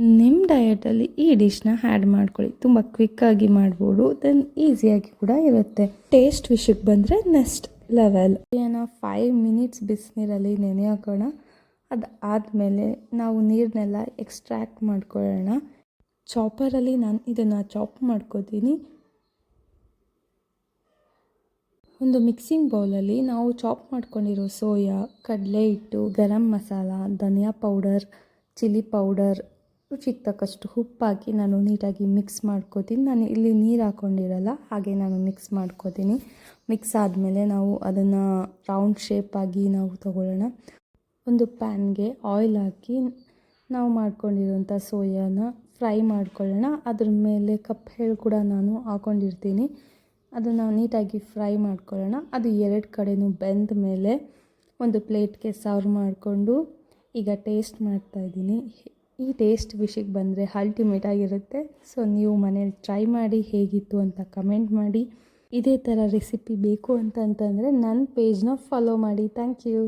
ನಿಮ್ಮ ಡಯಟಲ್ಲಿ ಈ ಡಿಶ್ನ ಆ್ಯಡ್ ಮಾಡ್ಕೊಳ್ಳಿ. ತುಂಬ ಕ್ವಿಕ್ಕಾಗಿ ಮಾಡ್ಬೋದು, ದೆನ್ ಈಸಿಯಾಗಿ ಕೂಡ ಇರುತ್ತೆ. ಟೇಸ್ಟ್ ವಿಷಯಕ್ಕೆ ಬಂದರೆ ನೆಕ್ಸ್ಟ್ ಲೆವೆಲ್. 5 ಮಿನಿಟ್ಸ್ ಬಿಸಿನೀರಲ್ಲಿ ನೆನೆ ಹಾಕೋಣ. ಅದು ಆದಮೇಲೆ ನಾವು ನೀರನ್ನೆಲ್ಲ ಎಕ್ಸ್ಟ್ರಾಕ್ಟ್ ಮಾಡ್ಕೊಳ್ಳೋಣ. ಚಾಪರಲ್ಲಿ ನಾನು ಇದನ್ನು ಚಾಪ್ ಮಾಡ್ಕೋತೀನಿ. ಒಂದು ಮಿಕ್ಸಿಂಗ್ ಬೌಲಲ್ಲಿ ನಾವು ಚಾಪ್ ಮಾಡ್ಕೊಂಡಿರೋ ಸೋಯಾ, ಕಡಲೆ ಹಿಟ್ಟು, ಗರಂ ಮಸಾಲ, ಧನಿಯಾ ಪೌಡರ್, ಚಿಲ್ಲಿ ಪೌಡರ್, ರುಚಿಗೆ ತಕ್ಕಷ್ಟು ಉಪ್ಪಾಕಿ ನಾನು ನೀಟಾಗಿ ಮಿಕ್ಸ್ ಮಾಡ್ಕೋತೀನಿ. ನಾನು ಇಲ್ಲಿ ನೀರು ಹಾಕ್ಕೊಂಡಿರಲ್ಲ, ಹಾಗೆ ನಾನು ಮಿಕ್ಸ್ ಮಾಡ್ಕೋತೀನಿ. ಮಿಕ್ಸ್ ಆದಮೇಲೆ ನಾವು ಅದನ್ನು ರೌಂಡ್ ಶೇಪಾಗಿ ನಾವು ತಗೊಳ್ಳೋಣ. ಒಂದು ಪ್ಯಾನ್ಗೆ ಆಯಿಲ್ ಹಾಕಿ ನಾವು ಮಾಡ್ಕೊಂಡಿರೋಂಥ ಸೋಯಾನ ಫ್ರೈ ಮಾಡ್ಕೊಳ್ಳೋಣ. ಅದ್ರ ಮೇಲೆ ಕಪ್ಪು ಕೂಡ ನಾನು ಹಾಕ್ಕೊಂಡಿರ್ತೀನಿ. ಅದನ್ನು ನೀಟಾಗಿ ಫ್ರೈ ಮಾಡ್ಕೊಳ್ಳೋಣ. ಅದು 2 ಕಡೆಯೂ ಬೆಂದ ಮೇಲೆ ಒಂದು ಪ್ಲೇಟ್ಗೆ ಸರ್ವ್ ಮಾಡಿಕೊಂಡು ಈಗ ಟೇಸ್ಟ್ ಮಾಡ್ತಾಯಿದ್ದೀನಿ. ಈ ಟೇಸ್ಟ್ ವಿಷಯಕ್ಕೆ ಬಂದರೆ ಅಲ್ಟಿಮೇಟ್ ಆಗಿರುತ್ತೆ. ಸೊ ನೀವು ಮನೇಲಿ ಟ್ರೈ ಮಾಡಿ ಹೇಗಿತ್ತು ಅಂತ ಕಮೆಂಟ್ ಮಾಡಿ. ಇದೇ ಥರ ರೆಸಿಪಿ ಬೇಕು ಅಂತಂದರೆ ನನ್ನ ಪೇಜ್ನ ಫಾಲೋ ಮಾಡಿ. Thank you.